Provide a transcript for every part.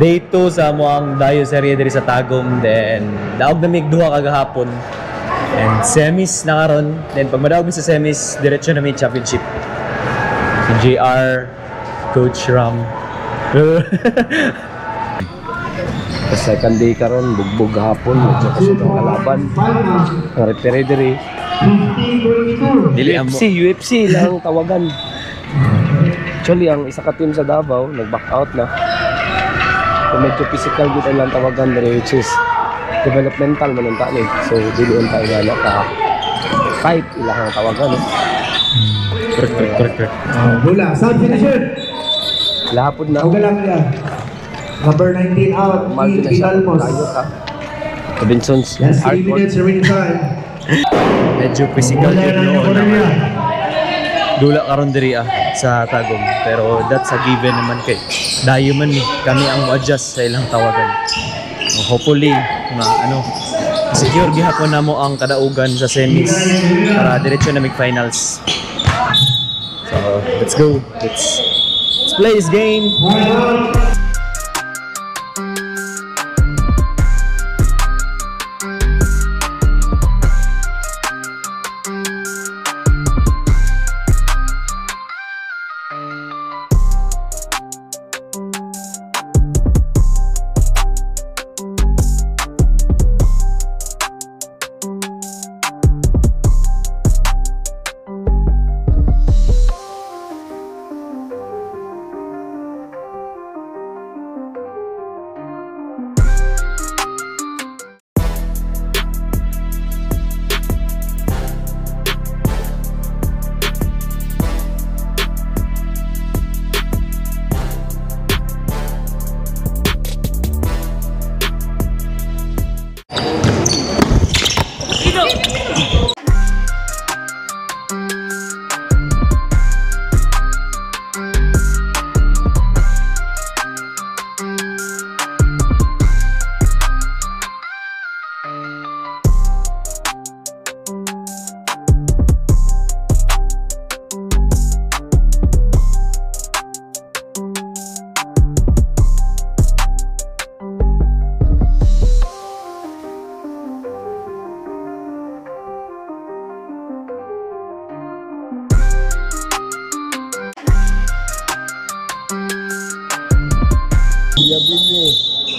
Day 2 sa mo ang dayo serye diri sa Tagum. Then daog na mig duha kagahapon. And semis na karon. Then pag madaog mi sa semis, diretso na mi championship. Si JR, Coach Ram. Second day karon bugbog hapon medyo kusog ang kalaban. Ang referee diri. Dili UFC lang tawagan. Actually ang isa ka team sa Davao nag-back out na. So, medyo physical gud ang lang tawagan diri which is developmental man unta ni. So dili unta nga ka fight ilang tawagan. Correct. Bola, sound finisher. Lahapod na. Ugalang niya. Number 19 out, Vidalmos. Robinson's Last 3 minutes remaining time. Medyo physical yun noon. Dula karon diri sa Tagum. Pero that's a given naman kay dayo man ni kami ang adjust sa ilang tawagan. Hopefully na secure gihapon namo ang kadaugan sa semis para diretso na mig-finals. So let's go. Let's play this game.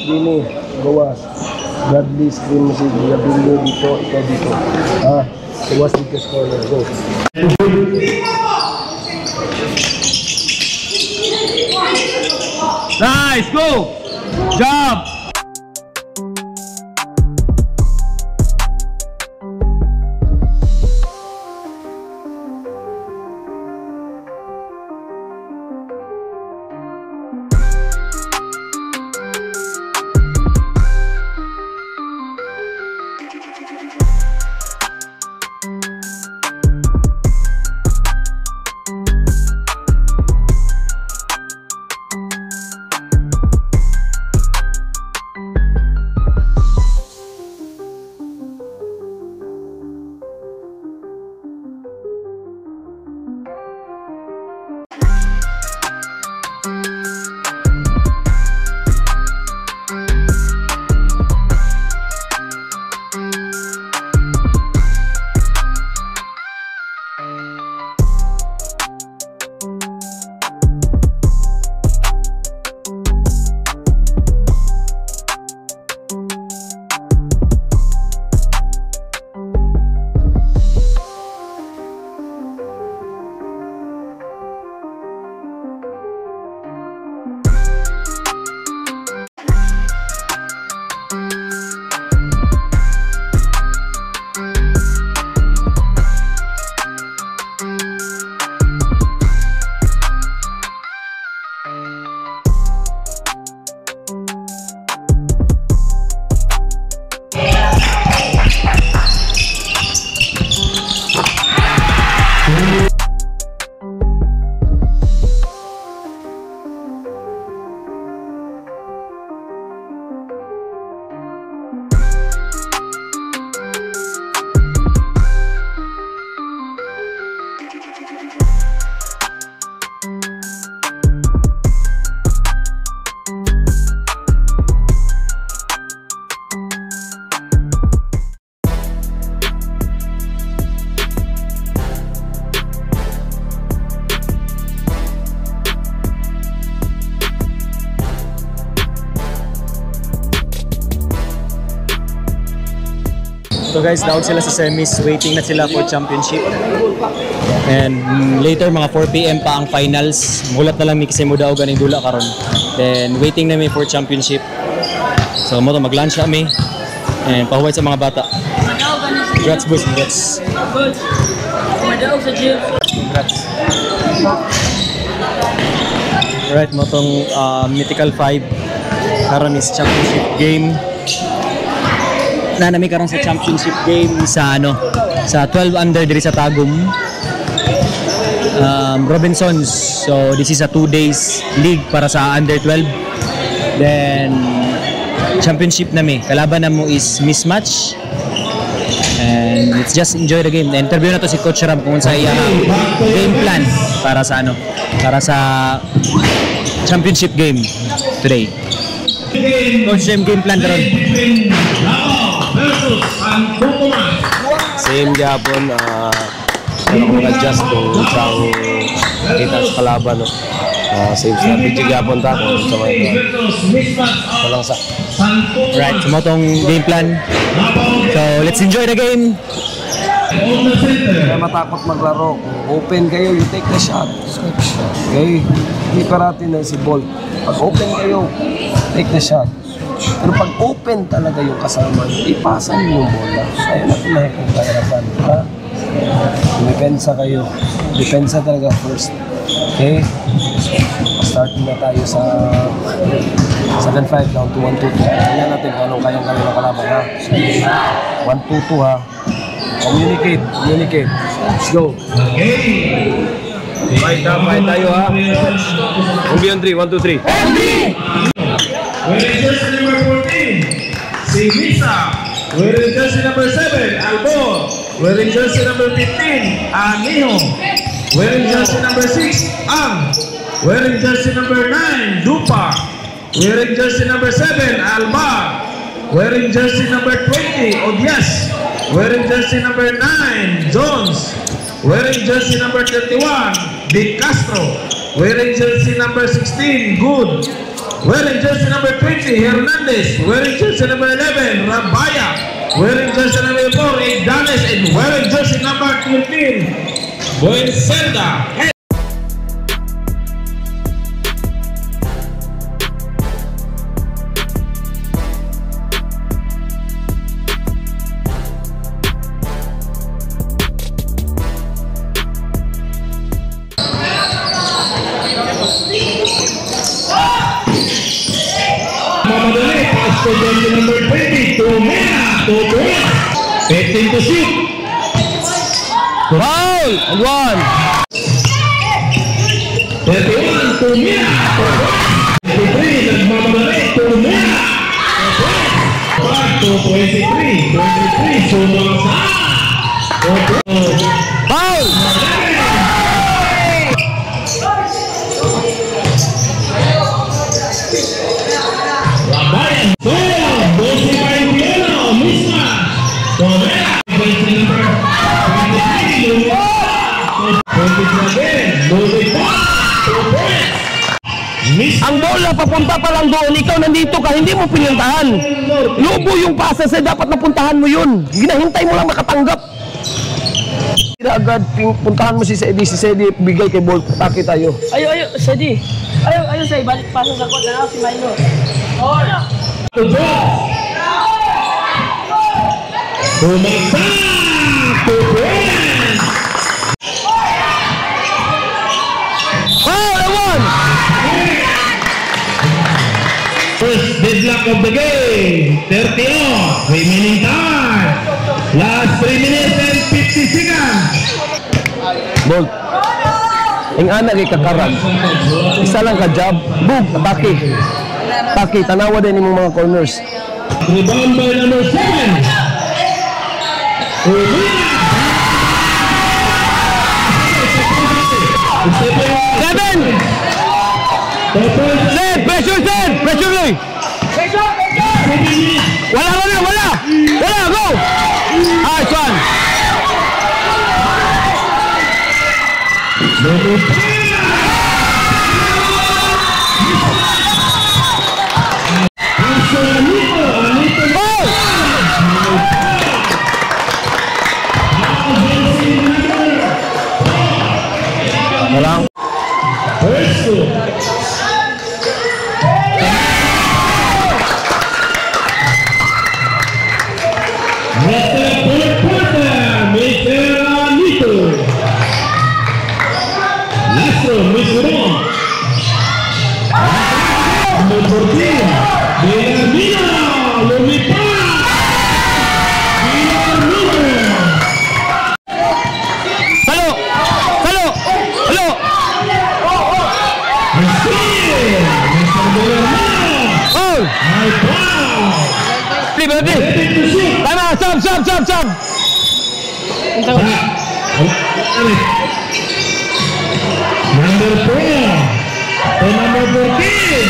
Dini, gawas. Bradley screen mo si Diablo dito, ikaw dito. Gawas dito sa corner. Go. Nice, go! Job! So guys, daog sila sa semis, waiting na sila for championship. And later mga 4 PM pa ang finals. Mulat na lang mi kasi mo daog ganing dula karon. Then waiting na mi for championship. So mo to mag-lunch na mi. And pahuway sa mga bata. Congrats boys, congrats. Congrats. Alright, mo tong Mythical 5 karon is championship game. Nami karon sa championship game sa sa 12 under diri sa Tagum. Robinsons. So this is a 2 days league para sa under 12. Then championship nami. Kalaban namo is mismatch. And let's just enjoy the game. Interview na to si Coach Ram kung sa iya game plan para sa para sa championship game today. Coach Ram game plan karon. Same gyapon, ano ko adjust kung saan kita sa kalaban, no? Same strategy gyapon ta kung sa mga ito. Walang sa. Right, so mo tong game plan. So let's enjoy the game. Kaya matakot maglaro. Kung open kayo, you take the shot. Okay? Hindi parating na si Bolt. Pag open kayo, take the shot. Pero pag open talaga yung kasama, ipasan mo yung bola. Kaya natin na kung kahirapan. Ha? Depensa kayo. Depensa talaga first. Okay? Starting na tayo sa 7-5 down to 1-2-2. Tingnan natin kung anong kayang-kaya na kalaban. Ha? 1-2-2 ha. Communicate. Communicate. Let's go. Fight tayo ha. 1-3, 1-2-3. Wearing jersey number 14, si Misa. Wearing jersey number 7, Albor. Wearing jersey number 15, Aniho. Wearing jersey number 6, Ang. Wearing jersey number 9, Dupa. Wearing jersey number 7, Alba. Wearing jersey number 20, Odias. Wearing jersey number 9, Jones. Wearing jersey number 31, De Castro. Wearing jersey number 16, Good. Wearing jersey number 20, Hernandez. Wearing jersey number 11, Rabaya. Wearing jersey number 4, Igdanes. And wearing jersey number 13, Buenselda. Mamadali, pass to jersey number 20, Tumena, 2 points, 15 to shoot. Foul! And 1. 31, Tumena, 23, nagmamadali, Tumena, 23, sumang sa Foul! Labayan, Soya, 12 pa yung Piano, Misma, Tumena, jersey number 23, Ang bola papunta pa lang doon, ikaw nandito ka, hindi mo pinuntahan. Lubo yung pasa sa dapat napuntahan mo yun. Ginahintay mo lang makatanggap. Tidak agad puntahan mo si Sedi, bigay kay Bolt, atake tayo. Ayo, Sedi. Ayo, say, balik pasok sa kot na si Milo. First deadlock of the game, 30 off, remaining time. Last 3 minutes and 50 seconds. Bolt. Ang anak kay kakarag. Isa lang ka jab, boom, atake. Atake, tanawa din yung mga corners. Rebound by number 7. Seven! Set! Pressure, set! Pressure, Loy! Wala! Go! Nice one! Berarti. Tama, stop. Number 4 to number 14.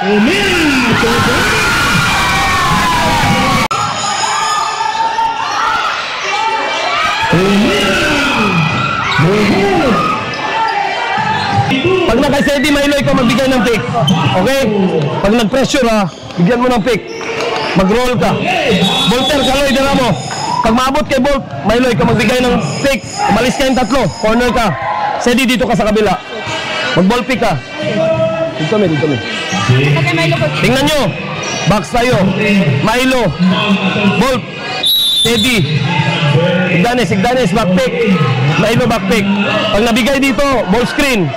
Umira Sobra. Pag naka-steady, Milo, ikaw magbigay ng pick. Okay? Pag nag-pressure ha, bigyan mo ng pick. Mag-roll ka. Bolter, Kaloy, dala mo. Pag maabot kay Bolt, Milo, ikaw magbigay ng pick. Umalis ka yung tatlo. Corner ka. Steady dito ka sa kabila. Mag-ball pick ka. Dito mi. Tingnan nyo. Box tayo. Milo. Bolt. Steady. Sigdanes, back pick. Milo, back pick. Pag nabigay dito, ball screen.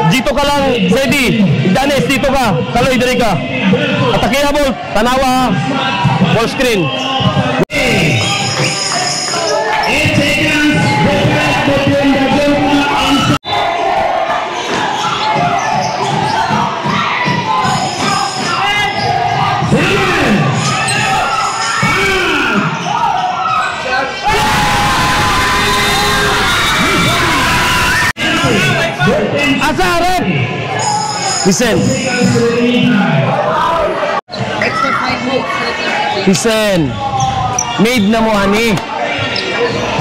Dito ka lang, steady. Sigdanes, dito ka. Kaloy, dali ka. Atake ha, Bolt. Tanawa ha. Ball screen. Asaret! Listen. Made na mo, ani.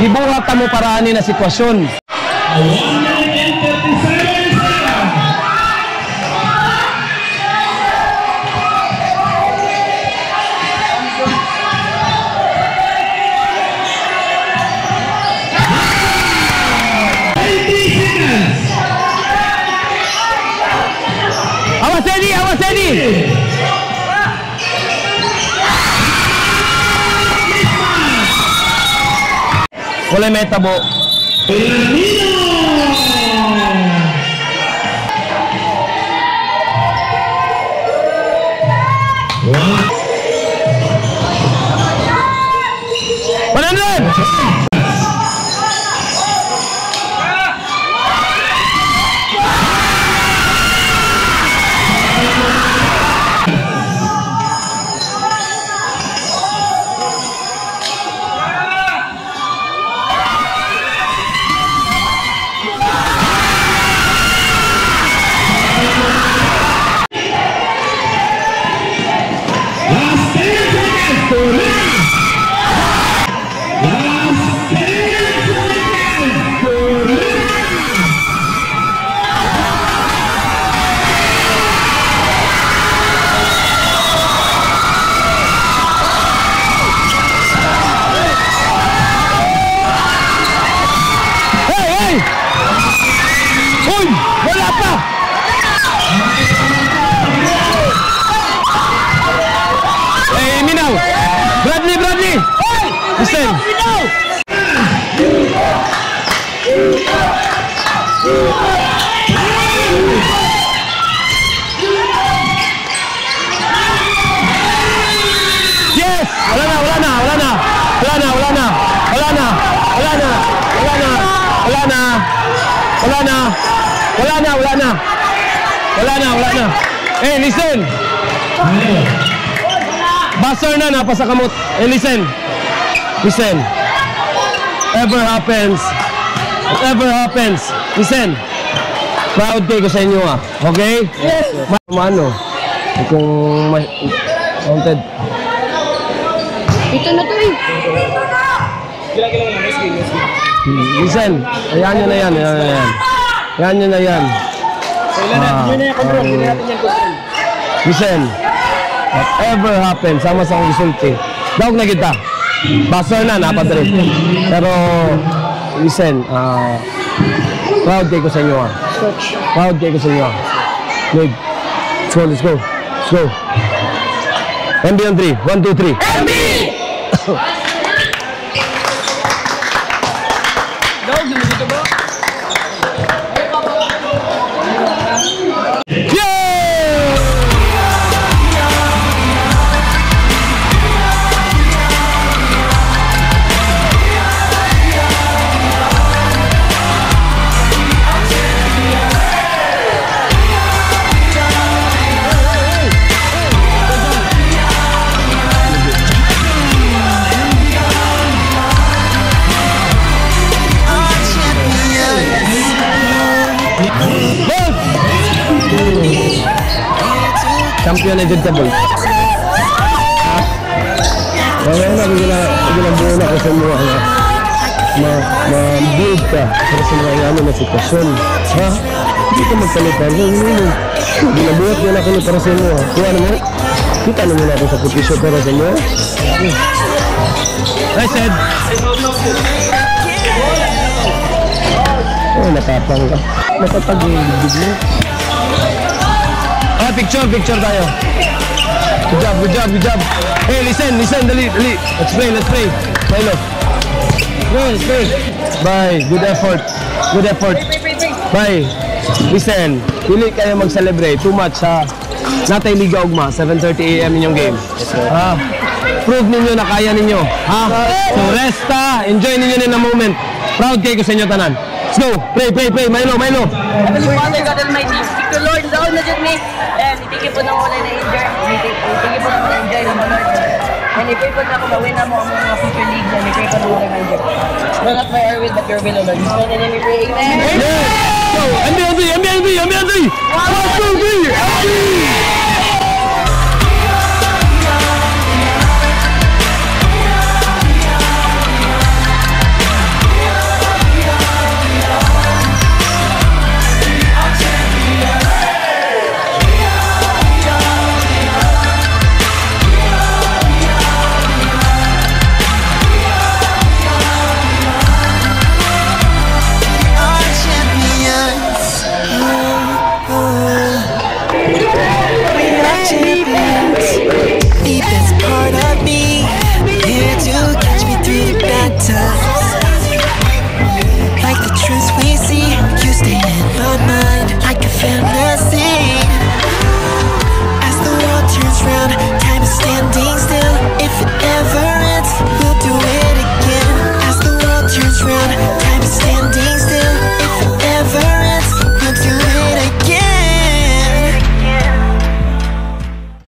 Gibuhat mo para ani na sitwasyon. Awas, Eddie! Wala metabo. Bradley! Listen! Yes! Wala na! Hey, listen! Buzzer na, napasa kamot. Hey, listen. Whatever happens. Listen. Proud kayo sa inyo okay? Yes. Mano? Kung counted. Ito na to Listen. Ayan nyo na yan. Ayan nyo na yan. Listen. Whatever happens, sama sa resulti. Dawag na kita. Buzzer na, napadre. Pero, listen, proud kayo sa inyo Good. Let's go. MB on 3. 1, 2, 3. MB! Dawag, dito ba? champion na dyan sa ball. Kaya na, ginagawa na ko sa mga ma-build ka para sa mga ano na sitwasyon. Ha? Hindi ka magkalitan. Ginabuhat nyo na ko para sa inyo. Kaya ano mo? Kita naman ako sa putisyo para sa inyo. I said. Oh, natapang ka. Napatagilid mo. Ah, picture tayo. Good job. Hey, listen, dali. Let's pray. Milo. Let's pray. Bye, good effort. Bye. Listen, hindi kayo mag-celebrate too much ha. Natay Liga Ugma, 7:30 AM inyong game. Ha? Prove ninyo na kaya ninyo. Ha? So resta, enjoy ninyo na moment. Proud kayo sa inyo tanan. Let's go. Pray. Milo. Heavenly Father, God Almighty, speak to Lord, down na dyan me. And itigil po na wala na injure. Itigil po na wala injure mo, Lord. And i-pray po na ako mawin na mo ang mga future leagues. And i-pray po na wala na injure. Not my our will, but your will, O Lord. So, in the name we pray, amen. Go! NBA! 1, 2, 3!